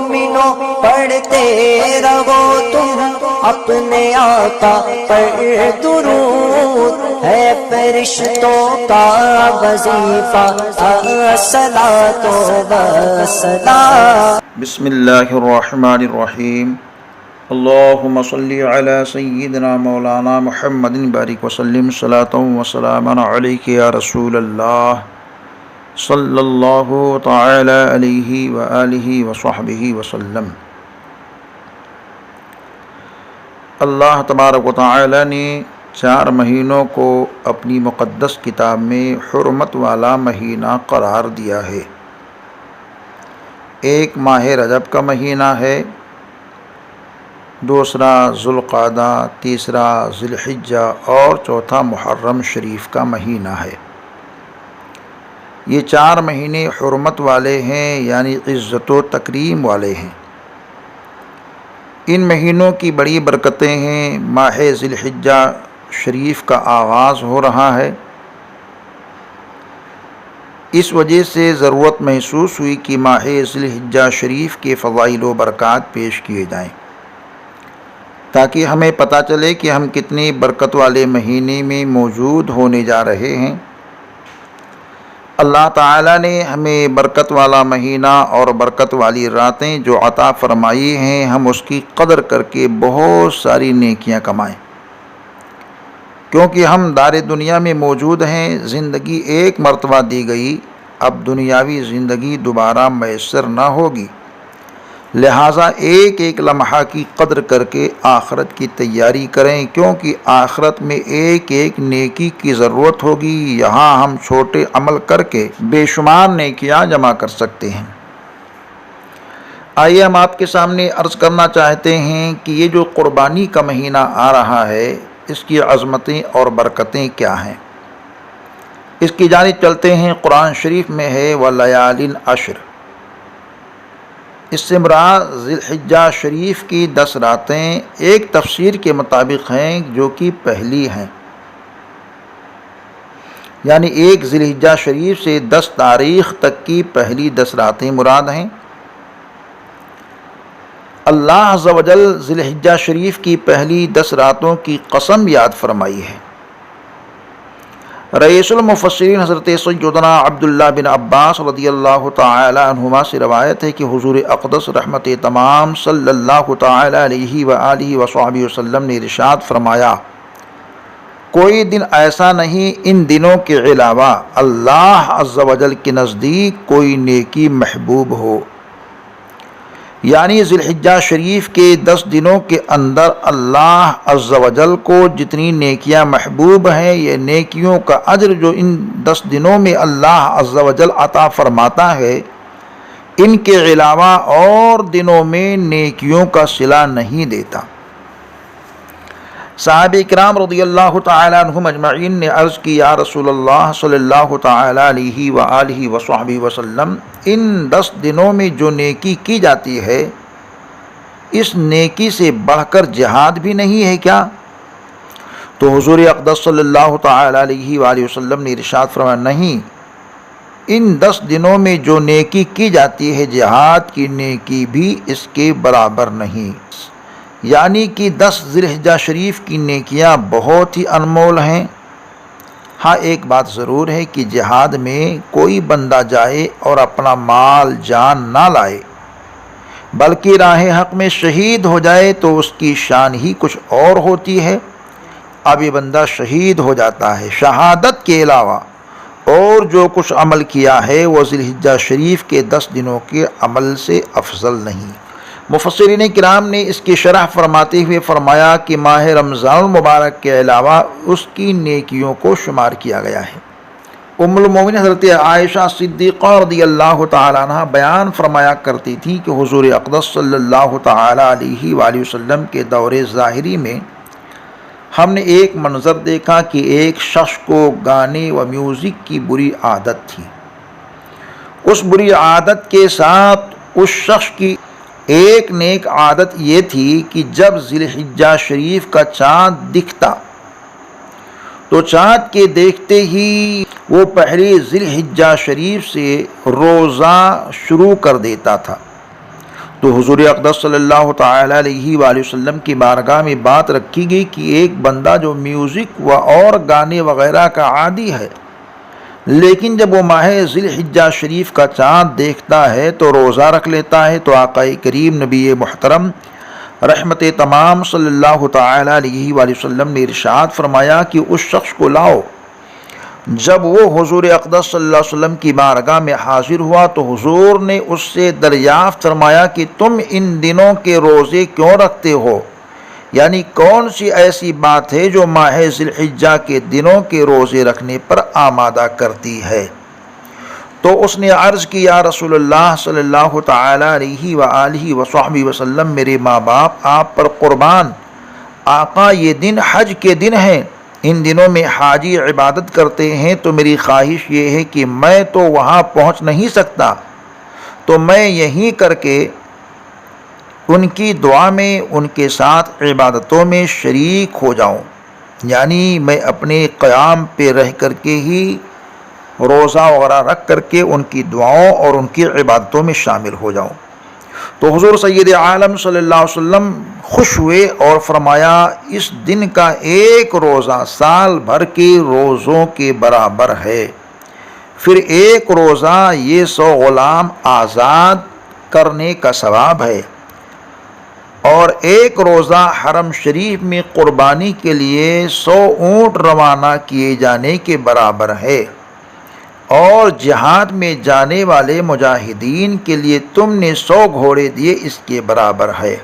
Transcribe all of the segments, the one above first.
مومنوں پڑھتے رہو تم اپنے آقا پر درود، ہے فرشتوں کا وظیفہ الصلاۃ والسلام۔ بسم اللہ الرحمن الرحیم۔ اللہم صلی علی سیدنا مولانا محمد بارک وسلم صلاۃ وسلام علیک یا رسول اللہ صلی اللہ تعالی علیہ وآلہ وصحبہ وسلم۔ اللہ تبارک و تعالی نے 4 مہینوں کو اپنی مقدس کتاب میں حرمت والا مہینہ قرار دیا ہے۔ ایک ماہ رجب کا مہینہ ہے، دوسرا ذوالقعدہ، تیسرا ذی الحجہ اور چوتھا محرم شریف کا مہینہ ہے۔ یہ 4 مہینے حرمت والے ہیں، یعنی عزت و تکریم والے ہیں۔ ان مہینوں کی بڑی برکتیں ہیں۔ ماہ ذی الحجہ شریف کا آغاز ہو رہا ہے، اس وجہ سے ضرورت محسوس ہوئی کہ ماہ ذی الحجہ شریف کے فضائل و برکات پیش کیے جائیں، تاکہ ہمیں پتہ چلے کہ ہم کتنی برکت والے مہینے میں موجود ہونے جا رہے ہیں۔ اللہ تعالیٰ نے ہمیں برکت والا مہینہ اور برکت والی راتیں جو عطا فرمائی ہیں، ہم اس کی قدر کر کے بہت ساری نیکیاں کمائیں، کیونکہ ہم دار دنیا میں موجود ہیں۔ زندگی ایک مرتبہ دی گئی، اب دنیاوی زندگی دوبارہ میسر نہ ہوگی، لہٰذا ایک ایک لمحہ کی قدر کر کے آخرت کی تیاری کریں، کیونکہ آخرت میں ایک ایک نیکی کی ضرورت ہوگی۔ یہاں ہم چھوٹے عمل کر کے بے شمار نیکیاں جمع کر سکتے ہیں۔ آئیے ہم آپ کے سامنے عرض کرنا چاہتے ہیں کہ یہ جو قربانی کا مہینہ آ رہا ہے، اس کی عظمتیں اور برکتیں کیا ہیں۔ اس کی جانب چلتے ہیں۔ قرآن شریف میں ہے وَلَيَالٍ عَشْرٍ، اس سے مراد ذی الحجہ شریف کی 10 راتیں ایک تفسیر کے مطابق ہیں جو کہ پہلی ہیں، یعنی 1 ذی الحجہ شریف سے 10 تاریخ تک کی پہلی 10 راتیں مراد ہیں۔ اللہ عز و جل ذی الحجہ شریف کی پہلی 10 راتوں کی قسم یاد فرمائی ہے۔ رئیس المفسرین حضرت سیدنا عبداللہ بن عباس رضی اللہ تعالی عنہما سے روایت ہے کہ حضور اقدس رحمت تمام صلی اللہ تعالی علیہ وآلہ وصحبہ وسلم نے ارشاد فرمایا، کوئی دن ایسا نہیں ان دنوں کے علاوہ اللہ عز و جل کے نزدیک کوئی نیکی محبوب ہو، یعنی ذی الحجہ شریف کے 10 دنوں کے اندر اللہ عز و جل کو جتنی نیکیاں محبوب ہیں، یہ نیکیوں کا اجر جو ان 10 دنوں میں اللہ عز و جل عطا فرماتا ہے، ان کے علاوہ اور دنوں میں نیکیوں کا صلہ نہیں دیتا۔ صحابہ کرام رضی اللہ تعالی عنہم اجمعین نے عرض کی، یا رسول اللہ صلی اللہ تعالی علیہ وآلہ وصحبہ وسلم، ان 10 دنوں میں جو نیکی کی جاتی ہے، اس نیکی سے بڑھ کر جہاد بھی نہیں ہے کیا؟ تو حضور اقدس صلی اللہ تعالی علیہ وآلہ وسلم نے ارشاد فرمایا، نہیں، ان 10 دنوں میں جو نیکی کی جاتی ہے، جہاد کی نیکی بھی اس کے برابر نہیں، یعنی کہ 10 ذی الحجہ شریف کی نیکیاں بہت ہی انمول ہیں۔ ہاں ایک بات ضرور ہے کہ جہاد میں کوئی بندہ جائے اور اپنا مال جان نہ لائے، بلکہ راہ حق میں شہید ہو جائے تو اس کی شان ہی کچھ اور ہوتی ہے۔ اب یہ بندہ شہید ہو جاتا ہے، شہادت کے علاوہ اور جو کچھ عمل کیا ہے وہ ذی الحجہ شریف کے 10 دنوں کے عمل سے افضل نہیں۔ مفسرین کرام نے اس کی شرح فرماتے ہوئے فرمایا کہ ماہ رمضان المبارک کے علاوہ اس کی نیکیوں کو شمار کیا گیا ہے۔ ام المومنین حضرت عائشہ صدیقہ رضی اللہ تعالی عنہ بیان فرمایا کرتی تھی کہ حضور اقدس صلی اللہ تعالی علیہ وآلہ وسلم کے دور ظاہری میں ہم نے ایک منظر دیکھا کہ ایک شخص کو گانے و میوزک کی بری عادت تھی۔ اس بری عادت کے ساتھ اس شخص کی ایک نیک عادت یہ تھی کہ جب ذی الحجہ شریف کا چاند دکھتا تو چاند کے دیکھتے ہی وہ پہلی ذی الحجہ شریف سے روزہ شروع کر دیتا تھا، تو حضور اقدس صلی اللہ تعالی علیہ وآلہ وسلم کی بارگاہ میں بات رکھی گئی کہ ایک بندہ جو میوزک و اور گانے وغیرہ کا عادی ہے، لیکن جب وہ ماہ ذی الحجہ شریف کا چاند دیکھتا ہے تو روزہ رکھ لیتا ہے، تو آقا کریم نبی محترم رحمت تمام صلی اللہ تعالی علیہ وآلہ وسلم نے ارشاد فرمایا کہ اس شخص کو لاؤ۔ جب وہ حضور اقدس صلی اللہ علیہ وسلم کی بارگاہ میں حاضر ہوا تو حضور نے اس سے دریافت فرمایا کہ تم ان دنوں کے روزے کیوں رکھتے ہو؟ یعنی کون سی ایسی بات ہے جو ماہ ذی الحجہ کے دنوں کے روزے رکھنے پر آمادہ کرتی ہے؟ تو اس نے عرض کی یا رسول اللہ صلی اللہ تعالی علیہ وآلہ وصحبہ وسلم، میرے ماں باپ آپ پر قربان، آقا یہ دن حج کے دن ہیں، ان دنوں میں حاجی عبادت کرتے ہیں، تو میری خواہش یہ ہے کہ میں تو وہاں پہنچ نہیں سکتا، تو میں یہیں کر کے ان کی دعا میں ان کے ساتھ عبادتوں میں شریک ہو جاؤں، یعنی میں اپنے قیام پہ رہ کر کے ہی روزہ وغیرہ رکھ کر کے ان کی دعاؤں اور ان کی عبادتوں میں شامل ہو جاؤں۔ تو حضور سید عالم صلی اللہ علیہ وسلم خوش ہوئے اور فرمایا اس دن کا ایک روزہ سال بھر کے روزوں کے برابر ہے، پھر ایک روزہ یہ 100 غلام آزاد کرنے کا ثواب ہے، اور ایک روزہ حرم شریف میں قربانی کے لیے 100 اونٹ روانہ کیے جانے کے برابر ہے، اور جہاد میں جانے والے مجاہدین کے لیے تم نے 100 گھوڑے دیے اس کے برابر ہے۔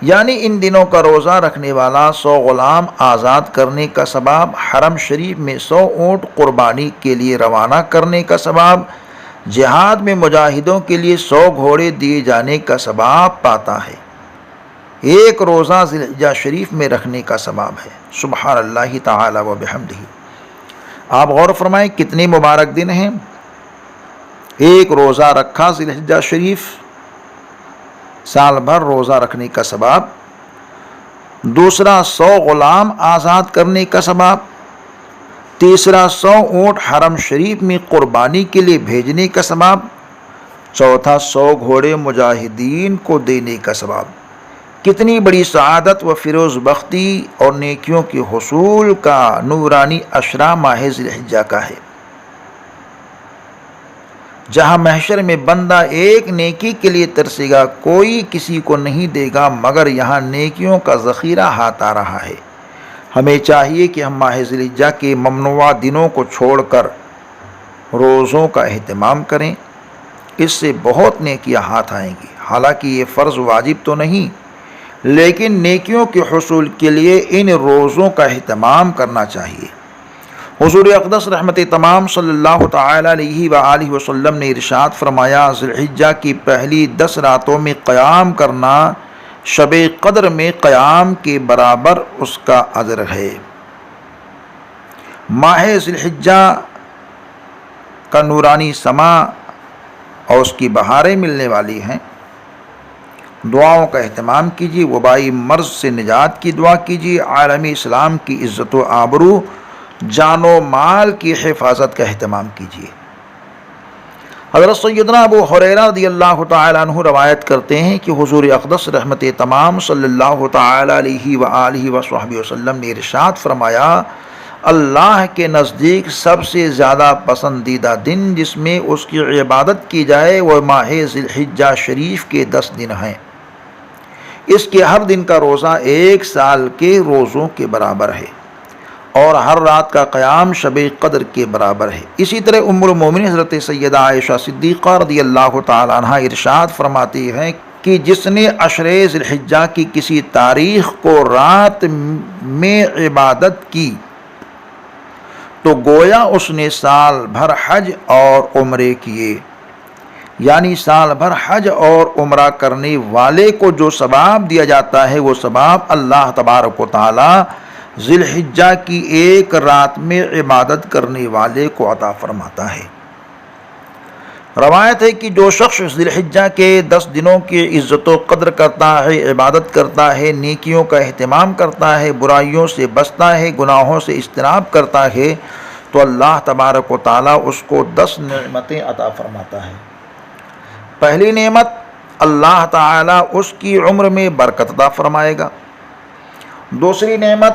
یعنی ان دنوں کا روزہ رکھنے والا 100 غلام آزاد کرنے کا ثواب، حرم شریف میں 100 اونٹ قربانی کے لیے روانہ کرنے کا ثواب، جہاد میں مجاہدوں کے لیے 100 گھوڑے دیے جانے کا ثواب پاتا ہے، ایک روزہ ذی الحجہ شریف میں رکھنے کا ثواب ہے۔ سبحان اللہ تعالی و بحمدہ۔ آپ غور فرمائیں کتنے مبارک دن ہیں۔ ایک روزہ رکھا ذی الحجہ شریف، سال بھر روزہ رکھنے کا ثواب، دوسرا 100 غلام آزاد کرنے کا ثواب، تیسرا 100 اونٹ حرم شریف میں قربانی کے لیے بھیجنے کا ثواب، چوتھا 100 گھوڑے مجاہدین کو دینے کا ثواب۔ کتنی بڑی سعادت و فیروز بختی اور نیکیوں کے حصول کا نورانی اشرا ماہ ذی الحجہ کا ہے، جہاں محشر میں بندہ ایک نیکی کے لیے ترسے گا، کوئی کسی کو نہیں دے گا، مگر یہاں نیکیوں کا ذخیرہ ہاتھ آ رہا ہے۔ ہمیں چاہیے کہ ہم ماہ ذی الحجہ کے ممنوعہ دنوں کو چھوڑ کر روزوں کا اہتمام کریں، اس سے بہت نیکیاں ہاتھ آئیں گی۔ حالانکہ یہ فرض واجب تو نہیں، لیکن نیکیوں کے حصول کے لیے ان روزوں کا اہتمام کرنا چاہیے۔ حضور اقدس رحمت تمام صلی اللہ تعالی علیہ وآلہ وسلم نے ارشاد فرمایا ذی الحجہ کی پہلی 10 راتوں میں قیام کرنا شب قدر میں قیام کے برابر اس کا اجر ہے۔ ماہ ذی الحجہ کا نورانی سما اور اس کی بہاریں ملنے والی ہیں۔ دعاؤں کا اہتمام کیجیے، وبائی مرض سے نجات کی دعا کیجیے، عالمی اسلام کی عزت و آبرو، جان و مال کی حفاظت کا اہتمام کیجیے۔ حضرت سیدنا ابو ہریرہ رضی اللہ تعالی عنہ روایت کرتے ہیں کہ حضور اقدس رحمت تمام صلی اللہ تعالی علیہ وآلہ وصحبہ وسلم نے ارشاد فرمایا اللہ کے نزدیک سب سے زیادہ پسندیدہ دن جس میں اس کی عبادت کی جائے وہ ماہ ذی الحجہ شریف کے 10 دن ہیں۔ اس کے ہر دن کا روزہ 1 سال کے روزوں کے برابر ہے، اور ہر رات کا قیام شب قدر کے برابر ہے۔ اسی طرح ام المومنین حضرت سیدہ عائشہ صدیقہ رضی اللہ تعالی عنہا ارشاد فرماتی ہیں کہ جس نے عشر ذی الحجہ کی کسی تاریخ کو رات میں عبادت کی تو گویا اس نے سال بھر حج اور عمرے کیے، یعنی سال بھر حج اور عمرہ کرنے والے کو جو ثواب دیا جاتا ہے وہ ثواب اللہ تبارک و تعالی ذی الحجہ کی ایک رات میں عبادت کرنے والے کو عطا فرماتا ہے۔ روایت ہے کہ جو شخص ذی الحجہ کے 10 دنوں کی عزت و قدر کرتا ہے، عبادت کرتا ہے، نیکیوں کا اہتمام کرتا ہے، برائیوں سے بچتا ہے، گناہوں سے اجتناب کرتا ہے، تو اللہ تبارک و تعالی اس کو 10 نعمتیں عطا فرماتا ہے۔ پہلی نعمت اللہ تعالیٰ اس کی عمر میں برکت عطا فرمائے گا۔ دوسری نعمت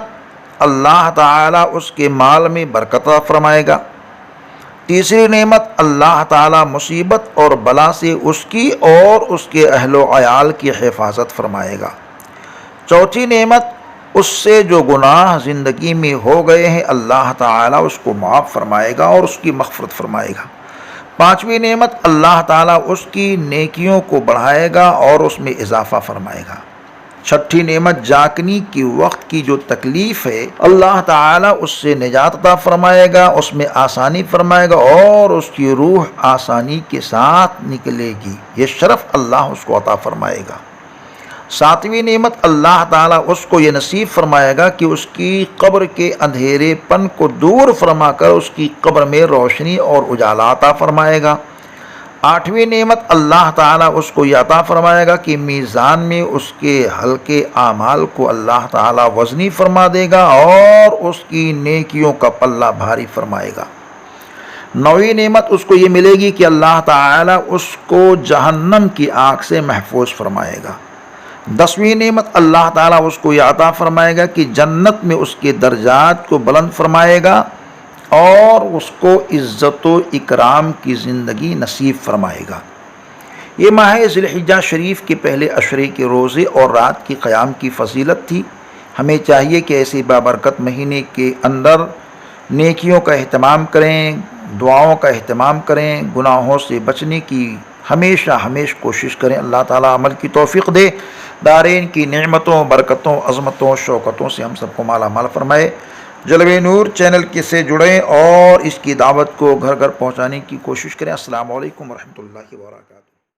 اللہ تعالیٰ اس کے مال میں برکت عطا فرمائے گا۔ تیسری نعمت اللہ تعالیٰ مصیبت اور بلا سے اس کی اور اس کے اہل و عیال کی حفاظت فرمائے گا۔ چوتھی نعمت اس سے جو گناہ زندگی میں ہو گئے ہیں اللہ تعالیٰ اس کو معاف فرمائے گا اور اس کی مغفرت فرمائے گا۔ پانچویں نعمت اللہ تعالیٰ اس کی نیکیوں کو بڑھائے گا اور اس میں اضافہ فرمائے گا۔ چھٹی نعمت جاگنے کی وقت کی جو تکلیف ہے اللہ تعالیٰ اس سے نجات عطا فرمائے گا، اس میں آسانی فرمائے گا اور اس کی روح آسانی کے ساتھ نکلے گی، یہ شرف اللہ اس کو عطا فرمائے گا۔ ساتویں نعمت اللہ تعالیٰ اس کو یہ نصیب فرمائے گا کہ اس کی قبر کے اندھیرے پن کو دور فرما کر اس کی قبر میں روشنی اور اجالا عطا فرمائے گا۔ آٹھویں نعمت اللہ تعالیٰ اس کو یہ عطا فرمائے گا کہ میزان میں اس کے ہلکے اعمال کو اللہ تعالیٰ وزنی فرما دے گا اور اس کی نیکیوں کا پلہ بھاری فرمائے گا۔ نویں نعمت اس کو یہ ملے گی کہ اللہ تعالیٰ اس کو جہنم کی آگ سے محفوظ فرمائے گا۔ دسویں نعمت اللہ تعالیٰ اس کو یہ عطا فرمائے گا کہ جنت میں اس کے درجات کو بلند فرمائے گا اور اس کو عزت و اکرام کی زندگی نصیب فرمائے گا۔ یہ ماہ ذی الحجہ شریف کے پہلے عشرے کے روزے اور رات کی قیام کی فضیلت تھی۔ ہمیں چاہیے کہ ایسے بابرکت مہینے کے اندر نیکیوں کا اہتمام کریں، دعاؤں کا اہتمام کریں، گناہوں سے بچنے کی ہمیشہ کوشش کریں۔ اللہ تعالیٰ عمل کی توفیق دے، دارین کی نعمتوں، برکتوں، عظمتوں، شوکتوں سے ہم سب کو مالا مال فرمائے۔ جلوہ نور چینل کے سے جڑیں اور اس کی دعوت کو گھر گھر پہنچانے کی کوشش کریں۔ السلام علیکم ورحمۃ اللہ وبرکاتہ۔